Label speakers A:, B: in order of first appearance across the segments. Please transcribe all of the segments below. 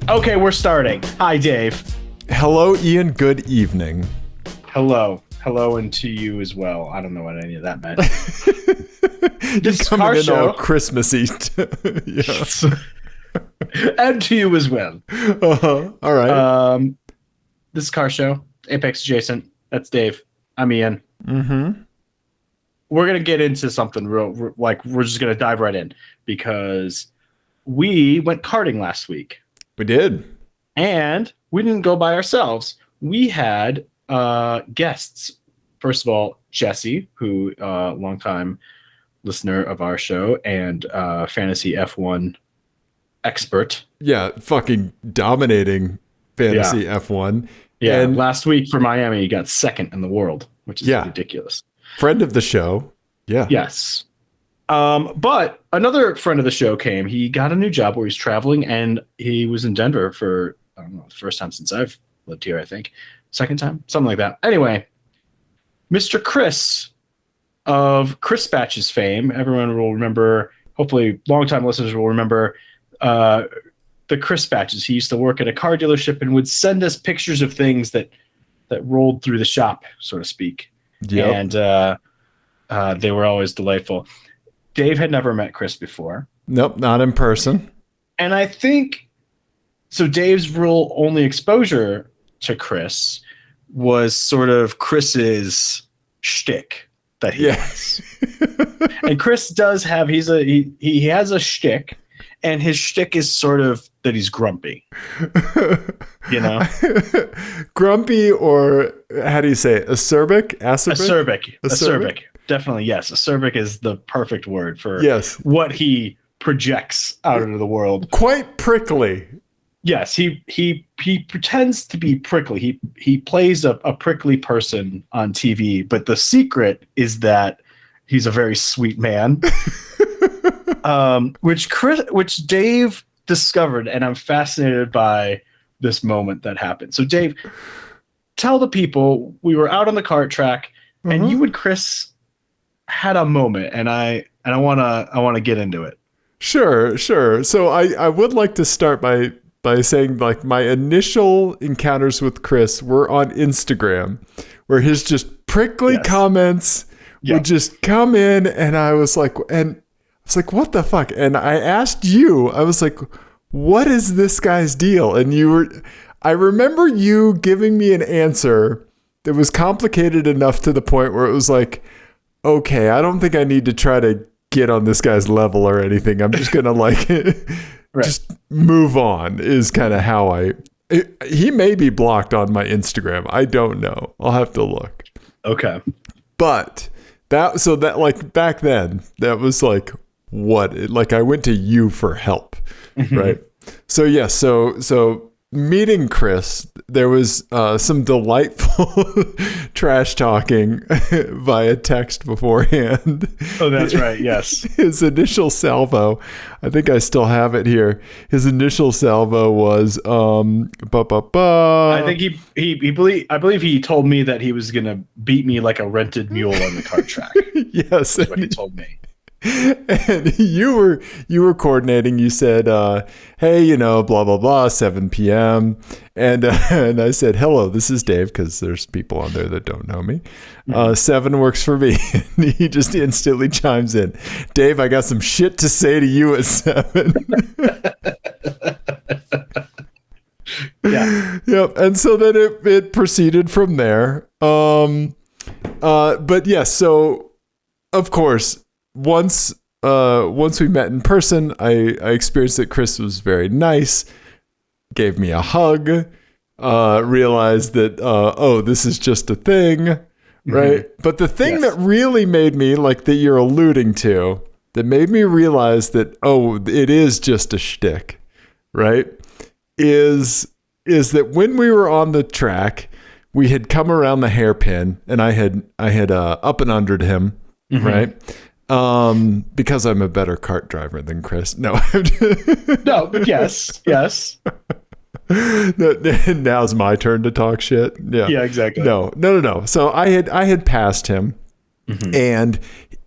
A: Okay, we're starting. Hi, Dave.
B: Hello, Ian. Good evening.
A: Hello. Hello, and to you as well. I don't know what any of that meant.
B: This coming
A: car
B: in
A: show.
B: all Christmassy. Yeah.
A: And to you as well.
B: All right.
A: This car show, Apex Adjacent. That's Dave. I'm Ian.
B: Mm-hmm.
A: We're going to get into something real, we're just going to dive right in because we went karting last week.
B: We did.
A: And we didn't go by ourselves. We had guests. First of all, Jesse, who longtime listener of our show and fantasy F1 expert.
B: Yeah, fucking dominating fantasy F1.
A: Yeah,
B: and
A: last week for Miami, he got second in the world, which is ridiculous.
B: Friend of the show. Yeah.
A: Yes. But another friend of the show came. He got a new job where he's traveling, and he was in Denver for, I don't know, the first time since I've lived here, I think. Second time? Something like that. Anyway, Mr. Chris of Chris Batches fame. Everyone will remember, hopefully longtime listeners will remember the Chris Batches. He used to work at a car dealership and would send us pictures of things that rolled through the shop, so to speak.
B: Yep.
A: And they were always delightful. Dave had never met Chris before.
B: Nope, not in person.
A: And I think, so Dave's real only exposure to Chris was sort of Chris's shtick that he has. And Chris does have, he has a shtick, and his shtick is sort of that he's grumpy. You know?
B: Grumpy, or how do you say it? Acerbic?
A: Acerbic. Definitely, yes. Acerbic is the perfect word for what he projects out into the world.
B: Quite prickly.
A: Yes, he pretends to be prickly. He plays a prickly person on TV, but the secret is that he's a very sweet man. Which Dave discovered, and I'm fascinated by this moment that happened. So Dave, tell the people, we were out on the kart track, and you and Chris had a moment, and I want to get into it.
B: Sure. So I would like to start by saying, like, my initial encounters with Chris were on Instagram, where his just prickly comments would just come in, and I was like, what the fuck? And I asked you, I was like, what is this guy's deal? And I remember you giving me an answer that was complicated enough to the point where it was like, okay, I don't think I need to try to get on this guy's level or anything. I'm just going to just move on, is kind of how he may be blocked on my Instagram. I don't know. I'll have to look.
A: Okay.
B: But like back then, that was like, like I went to you for help. Right. So yeah. So meeting Chris, there was some delightful trash talking via text beforehand.
A: Oh, that's right. Yes.
B: His initial salvo, I think I still have it here. His initial salvo was
A: I think I believe he told me that he was gonna beat me like a rented mule on the kart track.
B: Yes,
A: that's what he told me.
B: And you were coordinating. You said, hey, blah, blah, blah, 7 p.m. And I said, hello, this is Dave, because there's people on there that don't know me. 7 works for me. And he just instantly chimes in, Dave, I got some shit to say to you at 7.
A: Yeah.
B: Yep. And so then it proceeded from there. But yes, so of course, once we met in person, I experienced that Chris was very nice, gave me a hug, realized that, this is just a thing, right? But the thing that really made me, like that you're alluding to, that made me realize that, it is just a shtick, right? Is that when we were on the track, we had come around the hairpin, and I had up and undered him, right? Because I'm a better kart driver than Chris. No.
A: No, but yes.
B: Now's my turn to talk shit. Yeah.
A: Yeah, exactly.
B: No. So I had passed him, And,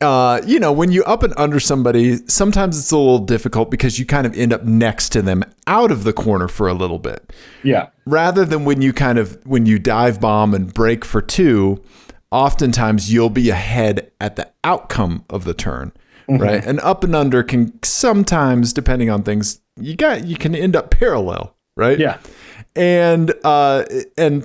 B: when you up and under somebody, sometimes it's a little difficult because you kind of end up next to them out of the corner for a little bit.
A: Yeah.
B: Rather than when you dive bomb and break for two, oftentimes you'll be ahead at the outcome of the turn, right? And up and under can sometimes, depending on things, you can end up parallel, right?
A: Yeah.
B: And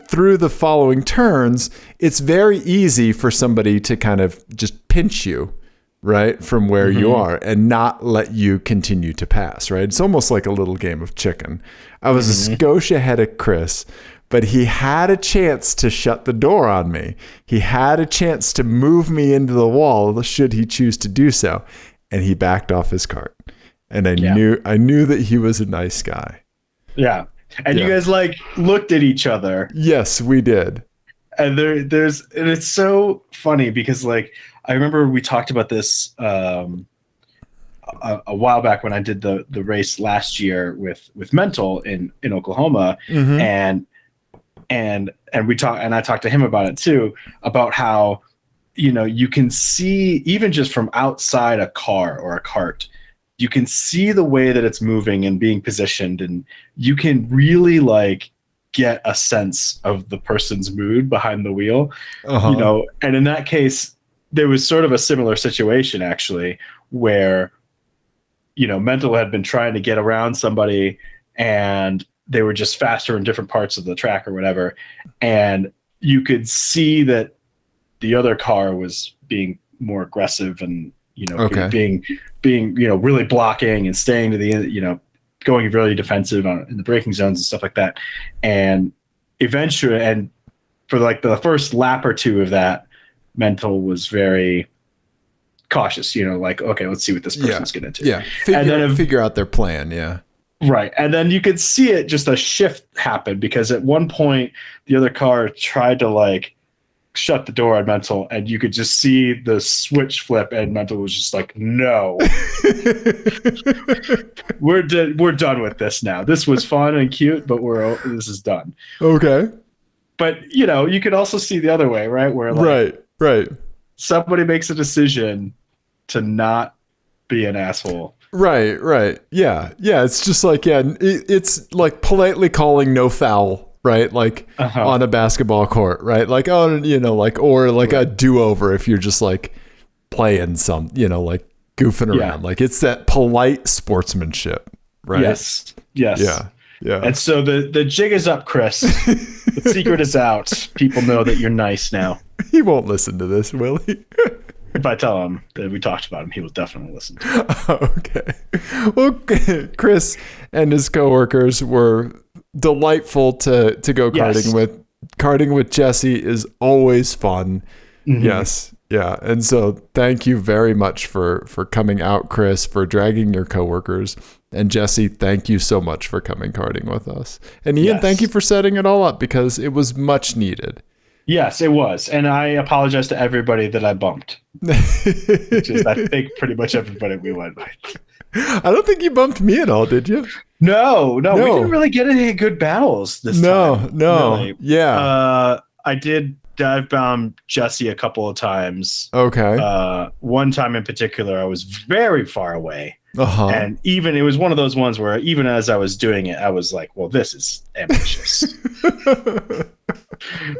B: through the following turns, it's very easy for somebody to kind of just pinch you, right, from where you are and not let you continue to pass, right? It's almost like a little game of chicken. I was a skosh ahead of Chris, but he had a chance to shut the door on me. He had a chance to move me into the wall should he choose to do so, and he backed off his cart. And I knew that he was a nice guy.
A: Yeah. And you guys looked at each other.
B: Yes, we did.
A: And and it's so funny because I remember we talked about this a while back when I did the race last year with Mental in Oklahoma, and we talked, and I talked to him about it too, about how you can see even just from outside a car or a cart, you can see the way that it's moving and being positioned, and you can really get a sense of the person's mood behind the wheel, and in that case, there was sort of a similar situation actually where, Mental had been trying to get around somebody and they were just faster in different parts of the track or whatever. And you could see that the other car was being more aggressive and, being really blocking and staying to the, going really defensive in the braking zones and stuff like that. And eventually, and for the first lap or two of that, Mental was very cautious, okay, let's see what this person's going to do.
B: Yeah. Figure out their plan. Yeah.
A: Right. And then you could see it, just a shift happen, because at one point the other car tried to shut the door on Mental, and you could just see the switch flip, and Mental was just like, no, we're done with this now. This was fun and cute, but this is done.
B: Okay.
A: But you could also see the other way, right? Where
B: right.
A: Somebody makes a decision to not be an asshole.
B: Right. Yeah. It's just it's like politely calling no foul. Right, on a basketball court, right? Or a do-over if you're just playing some, goofing around.
A: Yeah.
B: It's that polite sportsmanship, right?
A: Yes.
B: Yeah.
A: And so the jig is up, Chris. The secret is out. People know that you're nice now.
B: He won't listen to this, will he?
A: If I tell him that we talked about him, he will definitely listen to it.
B: Okay. Well, Chris and his coworkers were delightful to go karting with. Karting with Jesse is always fun. Yes. Yeah. And so thank you very much for coming out, Chris, for dragging your coworkers. And Jesse, thank you so much for coming karting with us. And Ian, thank you for setting it all up, because it was much needed.
A: Yes, it was. And I apologize to everybody that I bumped, which is, I think, pretty much everybody we went with.
B: I don't think you bumped me at all, did you?
A: No. We didn't really get any good battles this time.
B: No.
A: Really.
B: Yeah.
A: I did dive bomb Jesse a couple of times.
B: Okay.
A: One time in particular, I was very far away.
B: Uh-huh.
A: And it was one of those ones where even as I was doing it, I was like, well, this is ambitious.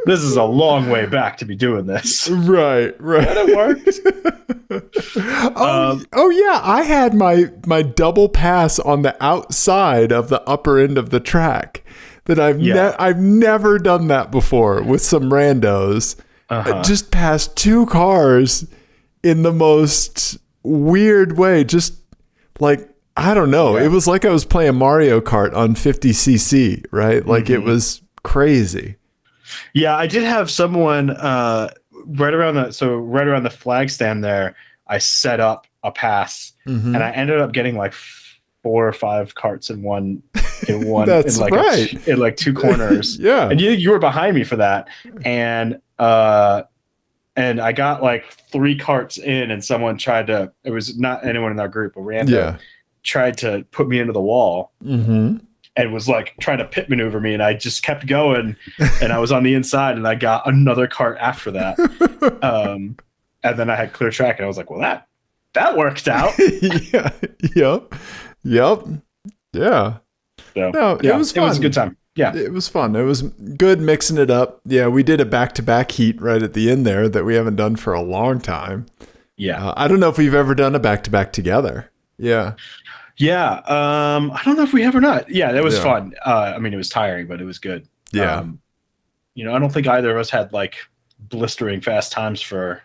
A: This is a long way back to be doing this.
B: Right.
A: But it worked.
B: Yeah. I had my double pass on the outside of the upper end of the track that I've never done that before with some randos. Just past two cars in the most weird way. Just I don't know. Yeah. It was like I was playing Mario Kart on 50cc, right? It was crazy.
A: Yeah, I did have someone right around the flag stand there. I set up a pass, and I ended up getting 4 or 5 carts in one.
B: That's right.
A: In two corners.
B: Yeah,
A: and you were behind me for that, and I got 3 carts in, and someone tried to. It was not anyone in our group, but random. Tried to put me into the wall. And was trying to pit maneuver me, and I just kept going, and I was on the inside, and I got another cart after that. And then I had clear track, and I was like, well, that worked out.
B: Yeah. Yep. Yep. Yeah.
A: So,
B: No,
A: yeah,
B: it was fun.
A: It was a good time. Yeah.
B: It was fun. It was good mixing it up. Yeah, we did a back-to-back heat right at the end there that we haven't done for a long time.
A: Yeah.
B: I don't know if we've ever done a back-to-back together. Yeah.
A: Yeah. I don't know if we have or not. Yeah, that was
B: Yeah.
A: fun. I mean, it was tiring, but it was good.
B: Yeah.
A: I don't think either of us had like blistering fast times for,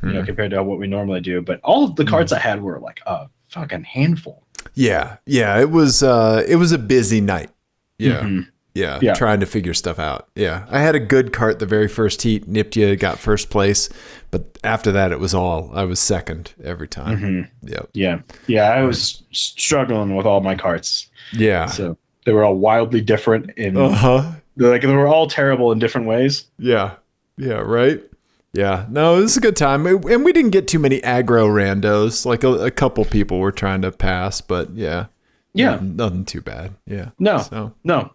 A: compared to what we normally do. But all of the carts I had were like a fucking handful.
B: Yeah. Yeah. It was a busy night. Yeah.
A: Mm-hmm.
B: Yeah. Trying to figure stuff out. Yeah. I had a good cart the very first heat. Niptia got first place. But after that, I was second every time.
A: Mm-hmm.
B: Yep.
A: Yeah. Yeah. I was struggling with all my carts.
B: Yeah.
A: So they were all wildly different in
B: Uh-huh.
A: they were all terrible in different ways.
B: Yeah. Yeah. Right. Yeah. No, it was a good time. And we didn't get too many aggro randos. Like a couple people were trying to pass, but yeah.
A: Yeah.
B: Nothing too bad. Yeah.
A: No,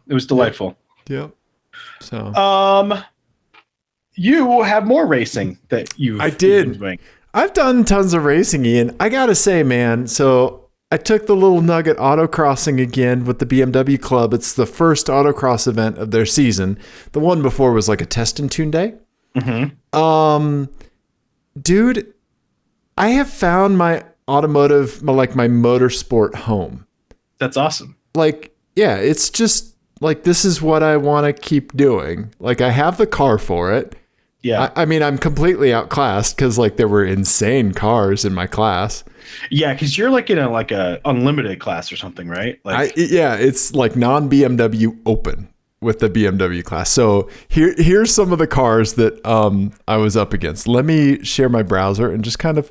A: it was delightful.
B: Yep. So,
A: you have more racing that
B: I did.
A: been doing.
B: I've done tons of racing, Ian. I gotta say, man. So I took the little nugget autocrossing again with the BMW Club. It's the first autocross event of their season. The one before was like a test and tune day.
A: Mm-hmm.
B: Dude, I have found my automotive, my motorsport home.
A: That's awesome.
B: Like, yeah, it's just like, this is what I want to keep doing. Like, I have the car for it.
A: Yeah.
B: I mean, I'm completely outclassed because like there were insane cars in my class.
A: Yeah, because you're like in a unlimited class or something, right? Like,
B: It's like non-BMW open with the BMW class. So here's some of the cars that I was up against. Let me share my browser and just kind of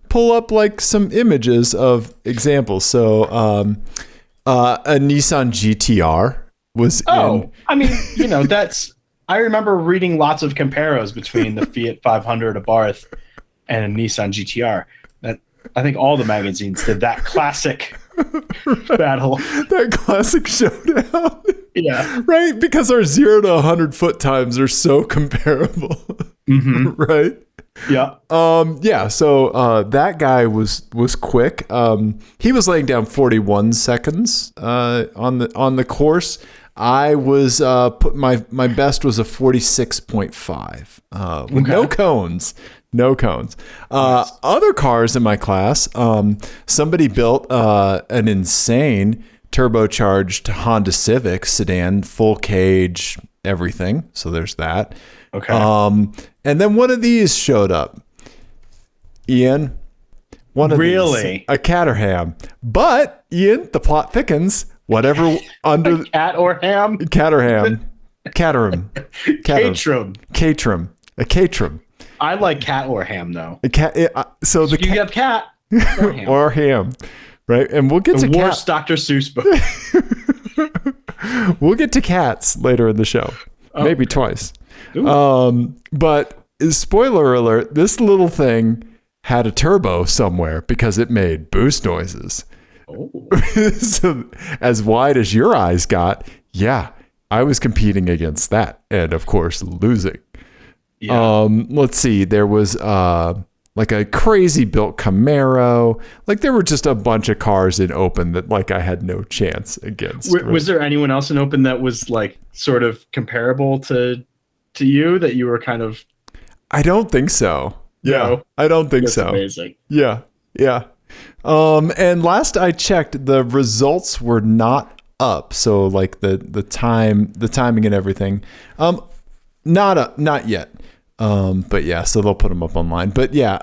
B: pull up like some images of examples. So a Nissan GTR was in.
A: I mean, I remember reading lots of comparos between the Fiat 500 Abarth and a Nissan GTR. I think all the magazines did that classic battle.
B: That classic showdown.
A: Yeah.
B: Right? Because our 0 to 100 foot times are so comparable.
A: Mm-hmm.
B: Right?
A: Yeah.
B: So that guy was quick. He was laying down 41 seconds on the course. I was my best was a 46.5 with no cones. No cones.
A: Nice.
B: Other cars in my class, somebody built an insane turbocharged Honda Civic sedan, full cage, everything. So there's that.
A: Okay.
B: And then one of these showed up. Ian, one of
A: really?
B: These, a Caterham. But Ian, the plot thickens. Whatever under
A: cat or ham?
B: Caterham. Caterham.
A: Caterham.
B: A Caterham.
A: I like cat or ham though.
B: A cat. So the
A: you got cat or ham.
B: or ham, right? And we'll get to
A: worst Dr. Seuss book.
B: We'll get to cats later in the show, maybe twice. But spoiler alert: this little thing had a turbo somewhere because it made boost noises.
A: Oh.
B: So as wide as your eyes got, yeah, I was competing against that, and of course losing.
A: Yeah.
B: Let's see. There was like a crazy built Camaro. Like there were just a bunch of cars in open that like I had no chance against.
A: Was there anyone else in open that was like sort of comparable to you that you were kind of?
B: I don't think so. Yeah,
A: no?
B: I don't think
A: That's
B: so.
A: Amazing.
B: Yeah. And last I checked, the results were not up. So like the timing and everything, not yet. But yeah, so they'll put them up online. But yeah,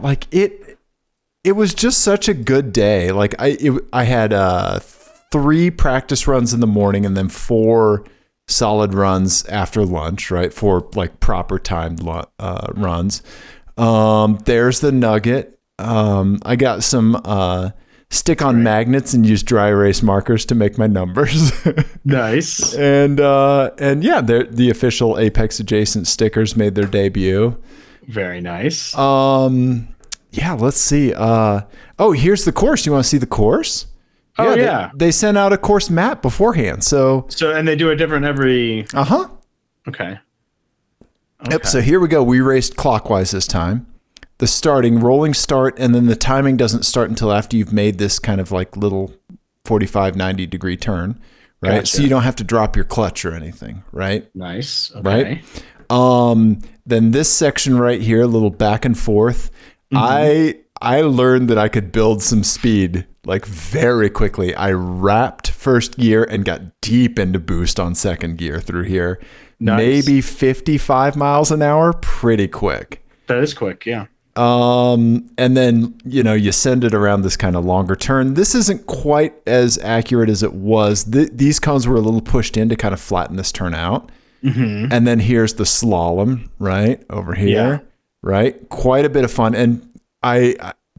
B: like it was just such a good day. Like I had 3 practice runs in the morning and then 4 solid runs after lunch, right? 4 like proper timed runs. There's the nugget. I got some stick-on magnets and used dry erase markers to make my numbers.
A: Nice.
B: And yeah, the official Apex adjacent stickers made their debut.
A: Very nice.
B: Yeah, let's see. Here's the course. You want to see the course?
A: Oh yeah.
B: They sent out a course map beforehand. So
A: and they do it different every.
B: Uh-huh.
A: Okay.
B: Yep. So here we go. We raced clockwise this time. The starting, rolling start, and then the timing doesn't start until after you've made this kind of like little 45, 90 degree turn, right?
A: Gotcha.
B: So you don't have to drop your clutch or anything, right?
A: Nice. Okay.
B: Right. Then this section right here, a little back and forth. I learned that I could build some speed like very quickly. I wrapped first gear and got deep into boost on second gear through here.
A: Nice.
B: Maybe 55 miles an hour, pretty quick.
A: That is quick, yeah.
B: And then, you send it around this kind of longer turn. This isn't quite as accurate as it was. These cones were a little pushed in to kind of flatten this turn out. And then here's the slalom, right? Over here, right? Quite a bit of fun. And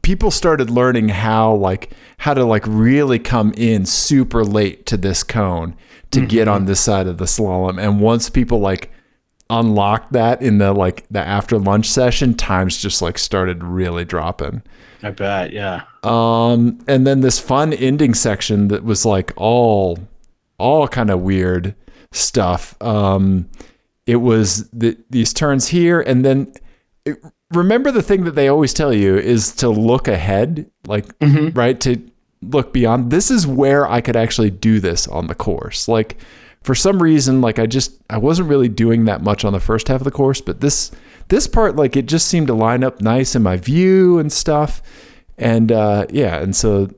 B: people started learning how to really come in super late to this cone to get on this side of the slalom. And once people unlocked that in the after lunch session, times just started really dropping.
A: I bet, yeah.
B: And then this fun ending section that was all kind of weird stuff. It was these turns here, and then remember the thing that they always tell you is to look ahead, right, to look beyond. This is where I could actually do this on the course. For some reason, I wasn't really doing that much on the first half of the course, but this part, it just seemed to line up nice in my view and stuff. And and so,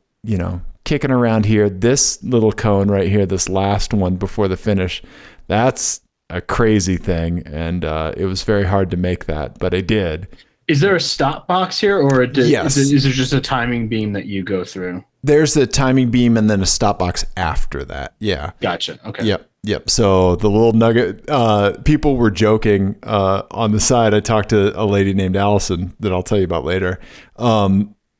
B: kicking around here, this little cone right here, this last one before the finish, that's a crazy thing. And it was very hard to make that, but I did.
A: Is there a stop box here, or
B: yes.
A: is there just a timing beam that you go through?
B: There's the timing beam and then a stop box after that. Yeah.
A: Gotcha. Okay.
B: Yep. So the little nugget, people were joking on the side. I talked to a lady named Allison that I'll tell you about later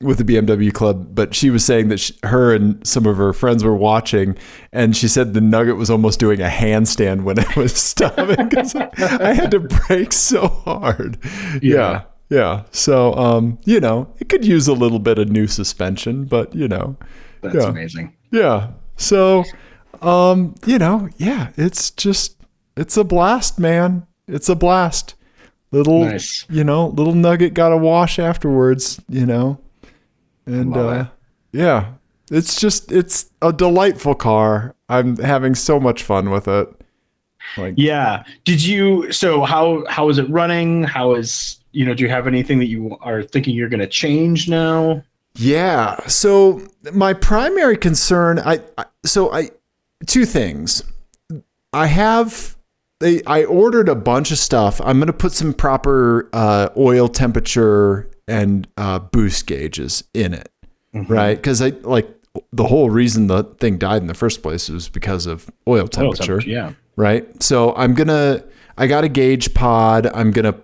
B: with the BMW club, but she was saying that her and some of her friends were watching, and she said the nugget was almost doing a handstand when it was stopping because I had to brake so hard. Yeah. So, it could use a little bit of new suspension, but,
A: That's amazing.
B: Yeah. So, it's a blast, man. It's a blast. Nice. Little nugget got a wash afterwards, and, it's a delightful car. I'm having so much fun with it.
A: So how is it running? How is, do you have anything that you are thinking you're going to change now?
B: Yeah. So my primary concern, two things. I ordered a bunch of stuff. I'm going to put some proper oil temperature and boost gauges in it, right? Because the whole reason the thing died in the first place was because of oil temperature.
A: Yeah.
B: Right. So I got a gauge pod. I'm going to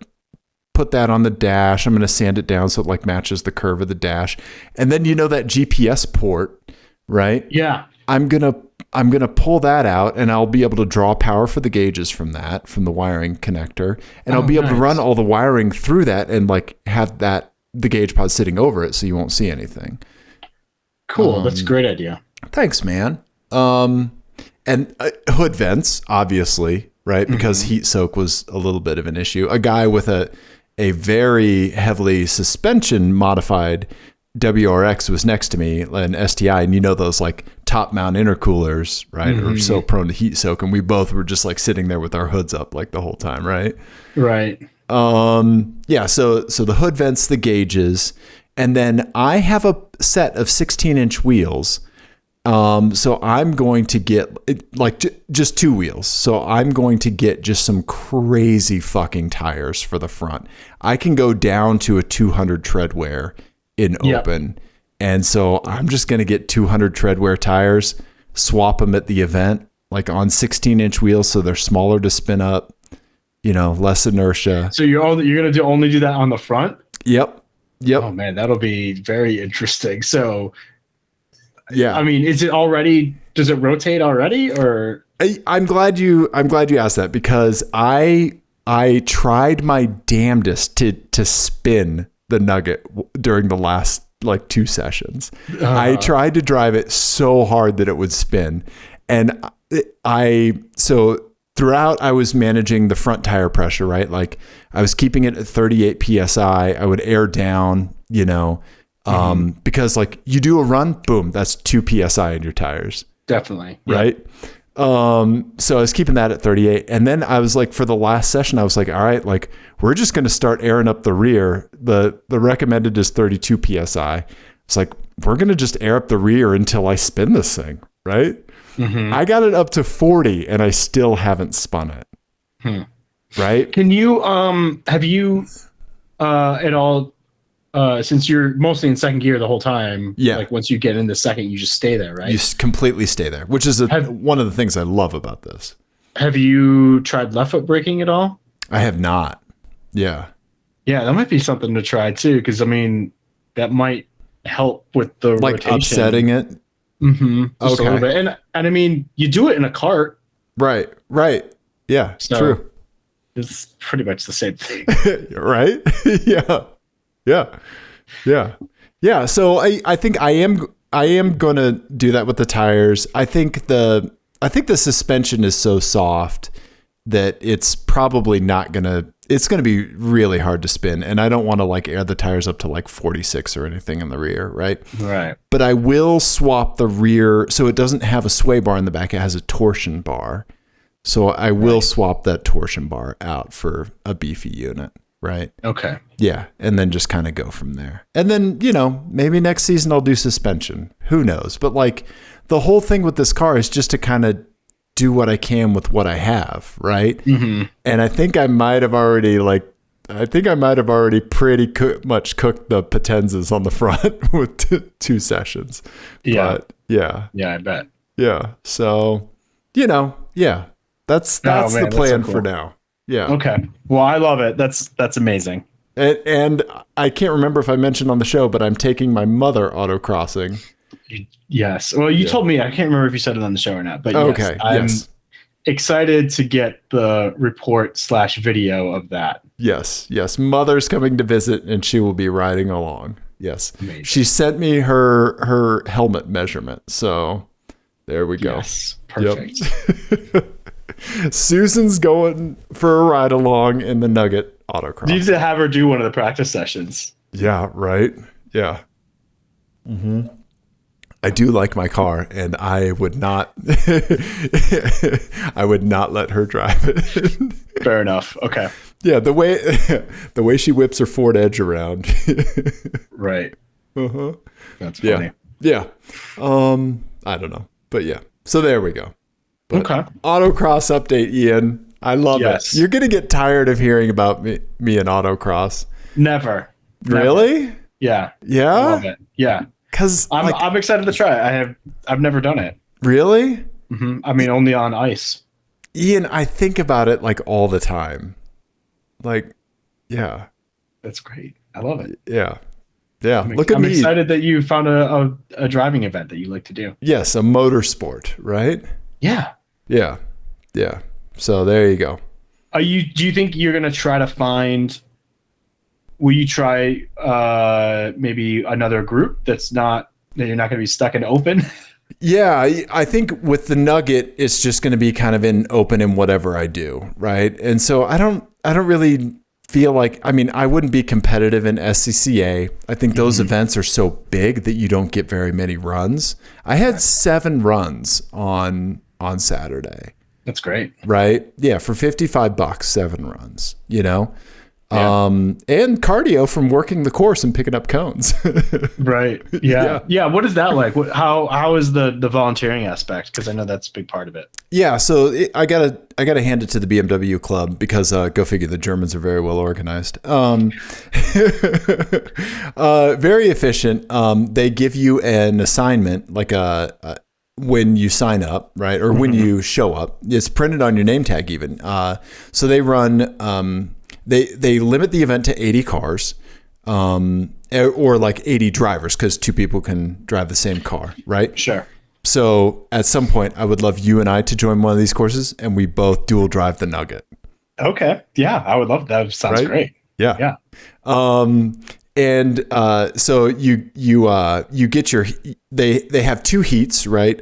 B: put that on the dash. I'm going to sand it down so it matches the curve of the dash. And then, that GPS port, right?
A: Yeah.
B: I'm going to pull that out, and I'll be able to draw power for the gauges from the wiring connector. And I'll be able to run all the wiring through that and have the gauge pod sitting over it so you won't see anything.
A: Cool. That's a great idea.
B: Thanks, man. And hood vents, obviously, right? Because heat soak was a little bit of an issue. A guy with a very heavily suspension modified WRX was next to me, an STI, and those top mount intercoolers, right, are so prone to heat soak, and we both were just sitting there with our hoods up the whole time, right?
A: Right.
B: So the hood vents, the gauges, and then I have a set of 16-inch wheels. So I'm going to get just two wheels. So I'm going to get just some crazy fucking tires for the front. I can go down to a 200 tread wear in open. And so I'm just going to get 200 tread wear tires, swap them at the event, on 16-inch wheels. So they're smaller to spin up, less inertia.
A: So you're going to only do that on the front?
B: Yep.
A: Oh man, that'll be very interesting. So,
B: yeah.
A: I mean, does it rotate already, or?
B: I'm glad you asked that, because I tried my damnedest to spin the nugget during the last 2 sessions. I tried to drive it so hard that it would spin. And so throughout I was managing the front tire pressure, right? Like I was keeping it at 38 PSI. I would air down, because like you do a run, boom, that's 2 PSI in your tires.
A: Definitely.
B: Right. So I was keeping that at 38. And then I was like, for the last session, I was like, all right, like we're just going to start airing up the rear. The recommended is 32 PSI. It's like, we're going to just air up the rear until I spin this thing. Right. Mm-hmm. I got it up to 40 and I still haven't spun it. Right.
A: Can you, have you, at all, since you're mostly in second gear the whole time, like once you get into second, you just stay there, right?
B: You completely stay there, which is one of the things I love about this.
A: Have you tried left foot braking at all?
B: I have not. Yeah.
A: Yeah, that might be something to try too, because I mean, that might help with the
B: like
A: rotation.
B: Upsetting it.
A: Mm-hmm. Just a little bit. And I mean, you do it in a cart.
B: Right. Yeah,
A: so
B: true.
A: It's pretty much the same thing.
B: Right? Yeah. So I think I am going to do that with the tires. I think the suspension is so soft that it's probably it's going to be really hard to spin. And I don't want to like air the tires up to like 46 or anything in the rear. Right. But I will swap the rear. So it doesn't have a sway bar in the back. It has a torsion bar. So I will swap that torsion bar out for a beefy unit. Right.
A: Okay.
B: Yeah. And then just kind of go from there. And then, maybe next season I'll do suspension. Who knows? But like the whole thing with this car is just to kind of do what I can with what I have. Right. Mm-hmm. And I think I might have already pretty much cooked the Potenzas on the front with 2 sessions.
A: Yeah.
B: But yeah.
A: Yeah, I bet.
B: Yeah. So, yeah. That's the plan for now. Yeah.
A: Okay. Well, I love it. That's amazing.
B: And I can't remember if I mentioned on the show, but I'm taking my mother autocrossing.
A: Yes. Well, you told me. I can't remember if you said it on the show or not. But yes, I'm excited to get the report/video of that.
B: Yes. Mother's coming to visit, and she will be riding along. Yes.
A: Amazing.
B: She sent me her helmet measurement. So there we go.
A: Yes. Perfect.
B: Yep. Susan's going for a ride along in the Nugget autocross.
A: You need to have her do one of the practice sessions.
B: Yeah, right. Yeah. Mm-hmm. I do like my car, and I would not let her drive it.
A: Fair enough. Okay.
B: Yeah, the way she whips her Ford Edge around.
A: Right.
B: Uh-huh.
A: That's funny.
B: Yeah. I don't know. But yeah. So there we go. But
A: okay.
B: Autocross update, Ian. I love it. You're going to get tired of hearing about me and autocross.
A: Never.
B: Really?
A: Yeah.
B: Yeah?
A: I love it. Yeah.
B: Because
A: I'm excited to try. I've never done it.
B: Really?
A: Mm-hmm. I mean, only on ice.
B: Ian, I think about it like all the time. Like, yeah.
A: That's great. I love it.
B: Yeah. Yeah. Look at me.
A: I'm excited that you found a driving event that you like to do.
B: Yes, a motorsport, right?
A: Yeah.
B: Yeah. Yeah. So there you go.
A: Do you think you're going to try to find, will you try maybe another group that you're not going to be stuck in open?
B: Yeah, I think with the Nugget, it's just going to be kind of in open in whatever I do, right? And so I don't really feel like, I mean, I wouldn't be competitive in SCCA. I think those events are so big that you don't get very many runs. I had 7 runs on Saturday.
A: That's great.
B: Right? Yeah, for $55, 7 runs,
A: Yeah.
B: And cardio from working the course and picking up cones.
A: Right. Yeah. What is that like? How is the volunteering aspect? Because I know that's a big part of it.
B: Yeah. So I gotta hand it to the BMW club because go figure, the Germans are very well organized. Very efficient. They give you an assignment like when you sign up, right? Or when you show up, it's printed on your name tag even. So they run, they limit the event to 80 cars, or like 80 drivers, because 2 people can drive the same car, right?
A: Sure.
B: So at some point, I would love you and I to join one of these courses, and we both dual drive the Nugget.
A: Okay. Yeah, I would love that. Sounds great.
B: Yeah.
A: Yeah.
B: And so you get your, they have 2 heats, right?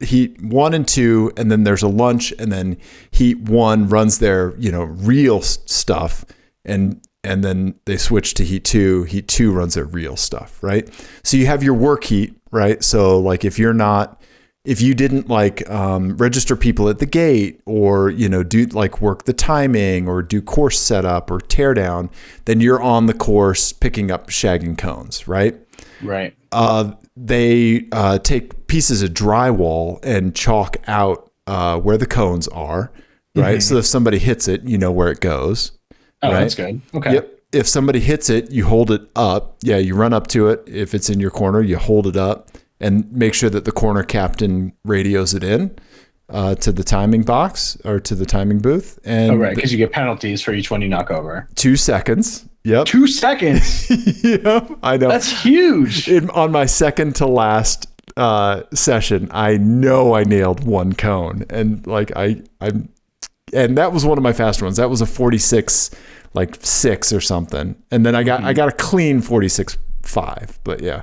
B: heat 1 and 2, and then there's a lunch, and then heat 1 runs their, real stuff, and then they switch to heat 2. Heat 2 runs their real stuff, right? So you have your work heat, right? So like if you didn't like register people at the gate, or do like work the timing or do course setup or tear down, then you're on the course picking up shagging cones, right?
A: Right.
B: They take pieces of drywall and chalk out where the cones are, right? Mm-hmm. So if somebody hits it, you know where it goes.
A: Oh,
B: right?
A: That's good. Okay.
B: Yep. If somebody hits it, you hold it up. Yeah, you run up to it. If it's in your corner, you hold it up and make sure that the corner captain radios it in to the timing box or to the timing booth. And
A: right, because you get penalties for each one you knock over.
B: 2 seconds. Yep.
A: 2 seconds.
B: Yep. I know.
A: That's huge.
B: On my second to last session, I know I nailed 1 cone, and like and that was one of my faster ones. That was a 46, like 6 or something, and then I got a clean 46.5. But yeah,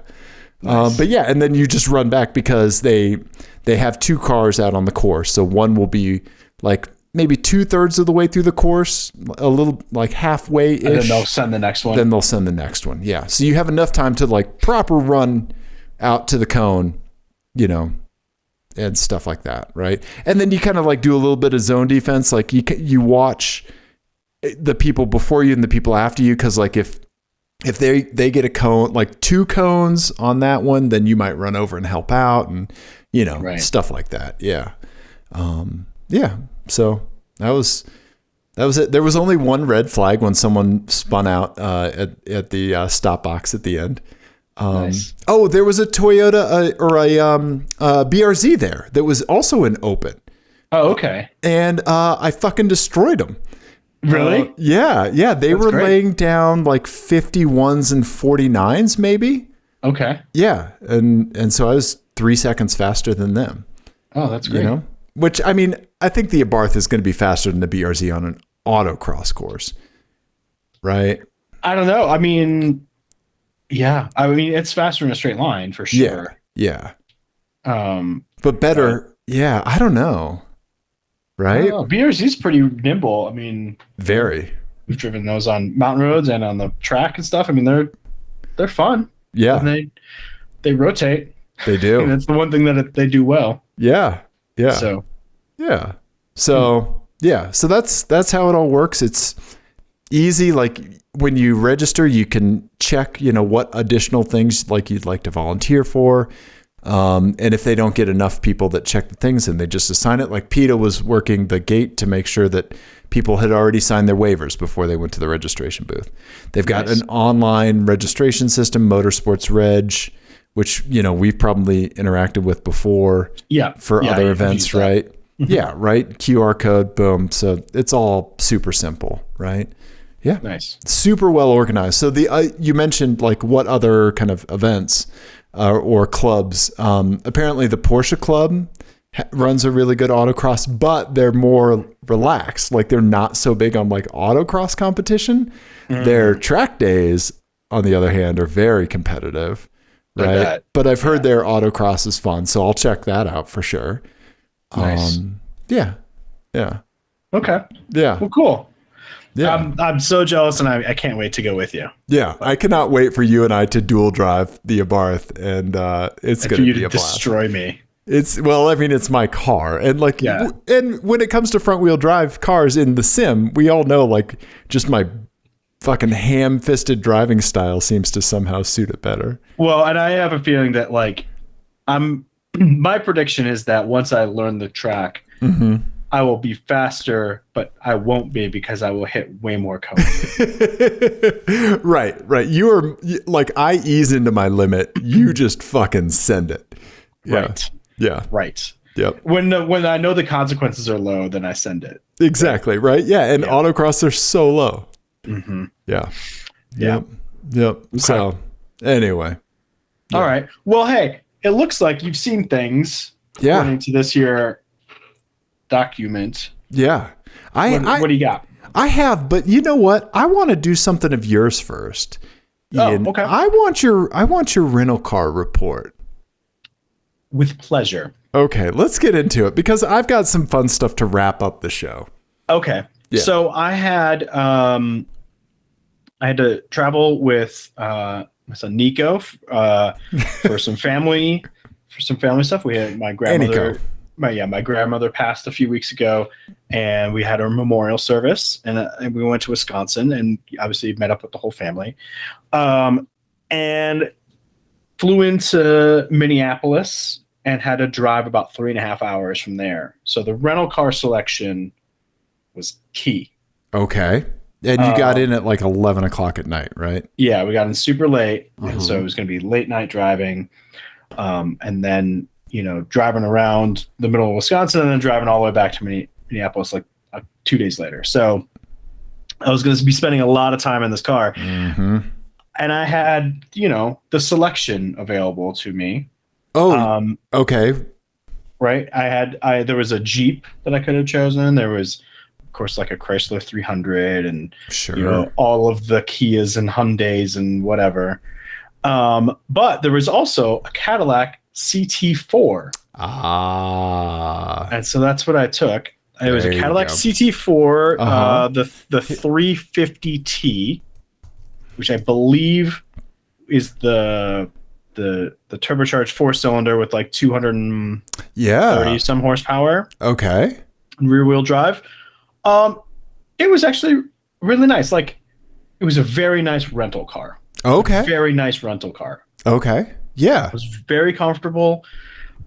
B: nice. But yeah, and then you just run back because they have 2 cars out on the course, so one will be like maybe 2/3 of the way through the course, a little like halfway-ish.
A: And then they'll send the next one.
B: Then they'll send the next one. Yeah. So you have enough time to like proper run out to the cone, and stuff like that. Right. And then you kind of like do a little bit of zone defense. Like you watch the people before you and the people after you. Cause like if they get a cone, like 2 cones on that one, then you might run over and help out and, right. Stuff like that. Yeah. Yeah. So that was it. There was only 1 red flag when someone spun out at the stop box at the end. Nice. Oh, there was a Toyota or a BRZ there that was also an open.
A: Oh, okay.
B: And I fucking destroyed them.
A: Really?
B: Yeah. They That's were great. Laying down like 51s and 49s maybe.
A: Okay.
B: Yeah, and so I was 3 seconds faster than them.
A: Oh, that's great.
B: Which, I mean, I think the Abarth is going to be faster than the BRZ on an autocross course, right?
A: I don't know. I mean, yeah. I mean, it's faster in a straight line for sure.
B: Yeah. But better, yeah, I don't know, right?
A: BRZ's pretty nimble. I mean,
B: very.
A: We've driven those on mountain roads and on the track and stuff. I mean, they're fun.
B: Yeah.
A: And they rotate.
B: They do.
A: And that's the one thing that they do well.
B: Yeah. Yeah.
A: So
B: that's how it all works. It's easy. Like when you register, you can check, what additional things like you'd like to volunteer for. And if they don't get enough people that check the things, then they just assign it. Like PETA was working the gate to make sure that people had already signed their waivers before they went to the registration booth. They've got an online registration system, Motorsports Reg, which, we've probably interacted with before for other events, right? Yeah, right. QR code, boom. So it's all super simple, right? Yeah.
A: Nice.
B: Super well organized. So you mentioned like what other kind of events or clubs. Apparently the Porsche Club runs a really good autocross, but they're more relaxed. Like they're not so big on like autocross competition. Their track days, on the other hand, are very competitive. Right. But I've heard their autocross is fun, so I'll check that out for sure.
A: Nice.
B: Yeah.
A: Okay.
B: Yeah.
A: Well, cool.
B: Yeah.
A: I'm so jealous, and I can't wait to go with you.
B: Yeah. I cannot wait for you and I to dual drive the Abarth, and it's going to be a blast.
A: Destroy me.
B: It's my car, and like, and when it comes to front wheel drive cars in the sim, we all know like just my fucking ham-fisted driving style seems to somehow suit it better.
A: Well, and I have a feeling that like my prediction is that once I learn the track, I will be faster, but I won't be because I will hit way more cones.
B: Right. You are like, I ease into my limit. You just fucking send it. Yeah.
A: Right.
B: Yeah.
A: Right.
B: Yep.
A: When I know the consequences are low, then I send it.
B: Exactly. Right. Yeah. And autocross are so low. Yeah. Yep. Okay. So anyway.
A: All right. Well, hey, it looks like you've seen things according to this here document.
B: Yeah.
A: What do you got?
B: I have, but you know what? I want to do something of yours first. Ian.
A: Oh, okay.
B: I want your rental car report.
A: With pleasure.
B: Okay, let's get into it because I've got some fun stuff to wrap up the show.
A: Okay.
B: Yeah.
A: So I had to travel with my son Nico for some family stuff. We had my grandmother. My grandmother passed a few weeks ago, and we had our memorial service, and we went to Wisconsin, and obviously met up with the whole family, and flew into Minneapolis and had to drive about 3.5 hours from there. So the rental car selection was key.
B: Okay. And you got in at like 11 o'clock at night, right?
A: Yeah, we got in super late, and so it was going to be late night driving, and then driving around the middle of Wisconsin and then driving all the way back to Minneapolis like 2 days later. So I was going to be spending a lot of time in this car.
B: Mm-hmm.
A: And I had, the selection available to me.
B: Oh, okay.
A: Right. There was a Jeep that I could have chosen. There was, of course, like a Chrysler 300 and,
B: sure,
A: all of the Kias and Hyundais and whatever. But there was also a Cadillac CT4. And so that's what I took. It was a Cadillac CT4, the 350T, which I believe is the turbocharged 4-cylinder with like 230 some horsepower.
B: Okay.
A: Rear wheel drive. It was actually really nice. Like, it was a very nice rental car.
B: Okay.
A: Very nice rental car.
B: Okay. Yeah.
A: It was very comfortable.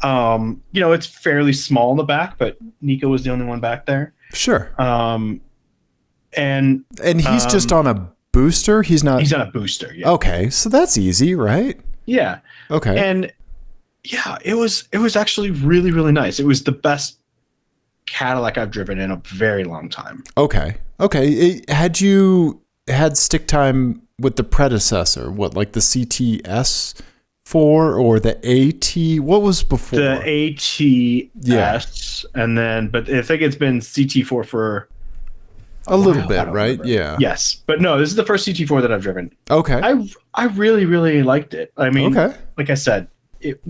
A: It's fairly small in the back, but Nico was the only one back there.
B: Sure.
A: And
B: he's just on a booster? He's on
A: a booster, yeah.
B: Okay, so that's easy, right?
A: Yeah.
B: Okay.
A: And yeah, it was actually really, really nice. It was the best Cadillac I've driven in a very long time.
B: Okay. Had you had stick time with the predecessor? What, like the CTS 4 or the AT? What was before?
A: The ATS, but I think it's been CT4 for
B: a little bit, right?
A: Remember.
B: Yeah.
A: Yes, but no, this is the first CT4 that I've driven.
B: Okay.
A: I really, really liked it. I mean, like I said, it's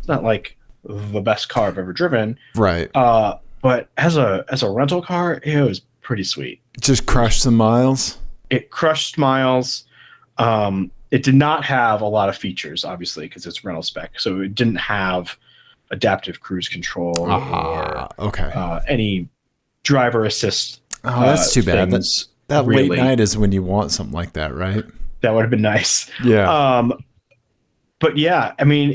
A: not like the best car I've ever driven.
B: Right.
A: But as a rental car, it was pretty sweet.
B: Just crushed some miles.
A: It crushed miles. It did not have a lot of features, obviously, because it's rental spec. So it didn't have adaptive cruise control or any driver assist.
B: Oh, that's too bad. That
A: really,
B: late night is when you want something like that, right?
A: That would have been nice.
B: Yeah.
A: But yeah, I mean,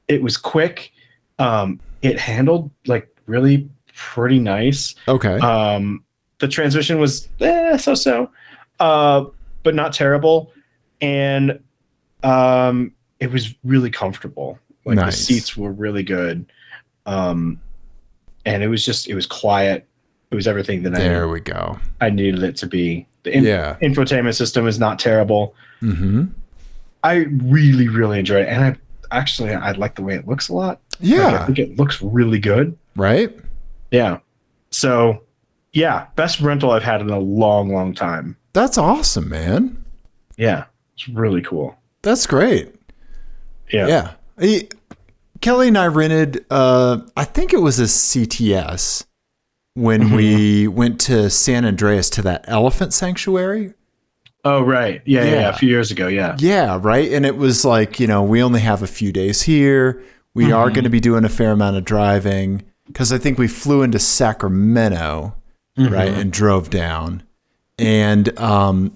A: it was quick. It handled like really pretty nice.
B: Okay.
A: The transmission was so, but not terrible. And it was really comfortable. Like the seats were really good. And it was quiet. It was everything that I needed it to be. The infotainment system is not terrible.
B: Mm-hmm.
A: I really, really enjoyed it. And I like the way it looks a lot.
B: Yeah.
A: Like, I think it looks really good.
B: Right?
A: Yeah. So, yeah, best rental I've had in a long, long time.
B: That's awesome, man.
A: Yeah. It's really cool.
B: That's great.
A: Yeah.
B: Kelly and I rented, I think it was a CTS when we went to San Andreas to that elephant sanctuary.
A: Oh, right. Yeah. A few years ago. Yeah.
B: Yeah. Right. And it was like, we only have a few days here. We are going to be doing a fair amount of driving because I think we flew into Sacramento, right, and drove down. And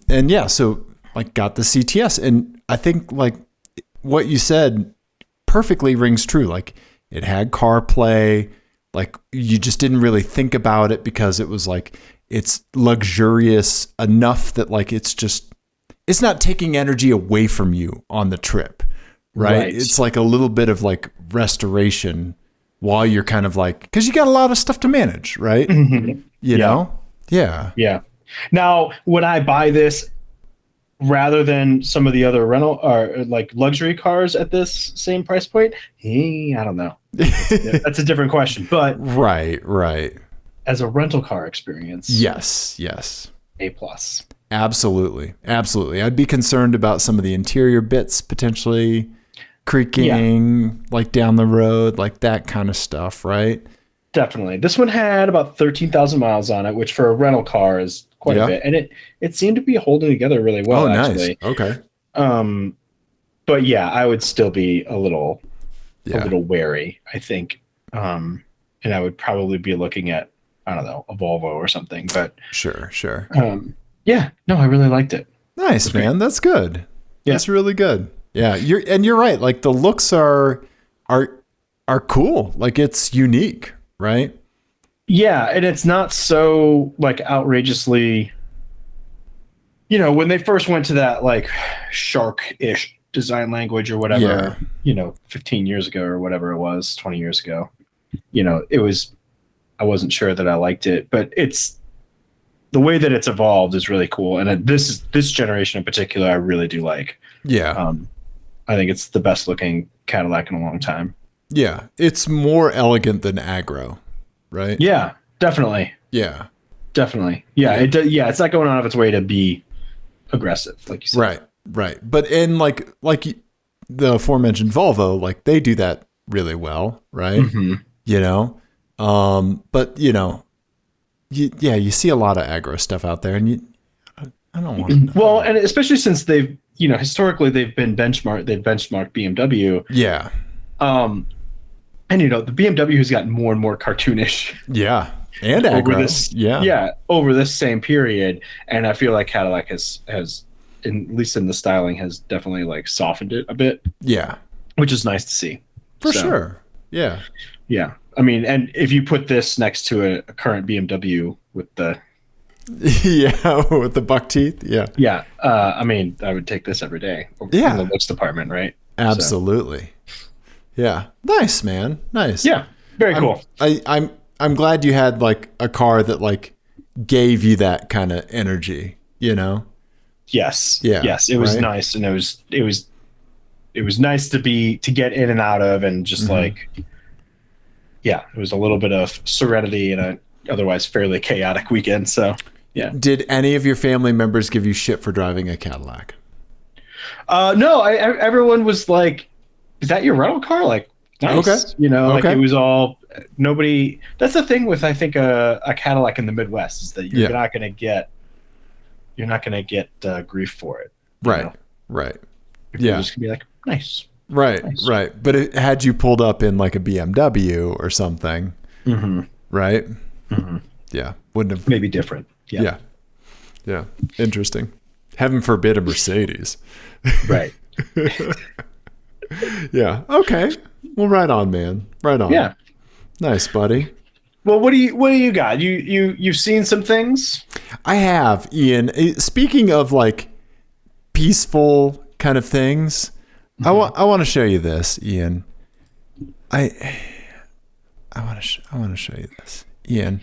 B: yeah, so like got the CTS. And I think like what you said perfectly rings true. Like it had CarPlay. Like you just didn't really think about it because it was like it's luxurious enough that like it's not taking energy away from you on the trip, right? It's like a little bit of like restoration while you're kind of like, because you got a lot of stuff to manage, right? You know? Yeah.
A: Now, would I buy this rather than some of the other rental or like luxury cars at this same price point? Hey, I don't know. That's a different question. But
B: right.
A: As a rental car experience,
B: yes,
A: A+.
B: Absolutely. I'd be concerned about some of the interior bits potentially. creaking like down the road, like that kind of stuff, right?
A: Definitely. This one had about 13,000 miles on it, which for a rental car is quite a bit. And it seemed to be holding together really well, actually.
B: Nice. Okay.
A: But yeah, I would still be a little wary, I think. And I would probably be looking at, I don't know, a Volvo or something. But
B: sure.
A: yeah, no, I really liked it.
B: Nice, man. That's good.
A: Yeah.
B: That's really good. Yeah, you're right. Like the looks are cool. Like it's unique, right?
A: Yeah, and it's not so like outrageously, when they first went to that like shark-ish design language or whatever, 15 years ago or whatever it was, 20 years ago, I wasn't sure that I liked it, but it's the way that it's evolved is really cool. And this generation in particular, I really do like.
B: Yeah.
A: I think it's the best looking Cadillac in a long time.
B: Yeah. It's more elegant than aggro, right?
A: Yeah, definitely.
B: Yeah.
A: Definitely. Yeah. It's not going out of its way to be aggressive, like you said.
B: Right. But in like the aforementioned Volvo, like they do that really well, right?
A: Mm-hmm.
B: But you see a lot of aggro stuff out there, and I don't want to.
A: Well, and especially since they've, historically they've benchmarked BMW.
B: Yeah.
A: And the BMW has gotten more and more cartoonish.
B: Yeah. And aggro.
A: Over this same period. And I feel like Cadillac has at least in the styling, has definitely like softened it a bit.
B: Yeah.
A: Which is nice to see.
B: For sure. Yeah.
A: Yeah. I mean, and if you put this next to a current BMW with the
B: with the buck teeth. Yeah.
A: Yeah. I mean, I would take this every day. In the looks department, right?
B: Absolutely. So. Yeah. Nice, man. Nice.
A: Yeah. Very cool.
B: I'm glad you had like a car that like gave you that kind of energy,
A: Yes.
B: Yeah.
A: Yes. It was nice. And it was nice to get in and out of, and just like, it was a little bit of serenity in a otherwise fairly chaotic weekend. So yeah.
B: Did any of your family members give you shit for driving a Cadillac?
A: No, everyone was like, is that your rental car? Like, nice.
B: Okay.
A: Like it was all nobody. That's the thing with, I think, a Cadillac in the Midwest is that you're not going to get grief for it.
B: Right.
A: You're just gonna be like, nice.
B: Right. But had you pulled up in like a BMW or something, right?
A: Mm-hmm.
B: Yeah. Wouldn't have.
A: Maybe different. Yeah. Interesting.
B: Heaven forbid a Mercedes.
A: Right.
B: Yeah. Okay. Well, right on, man. Right on.
A: Yeah.
B: Nice, buddy.
A: Well, what do you got? You've seen some things?
B: I have, Ian. Speaking of like peaceful kind of things, I want to show you this, Ian. I want to show you this, Ian.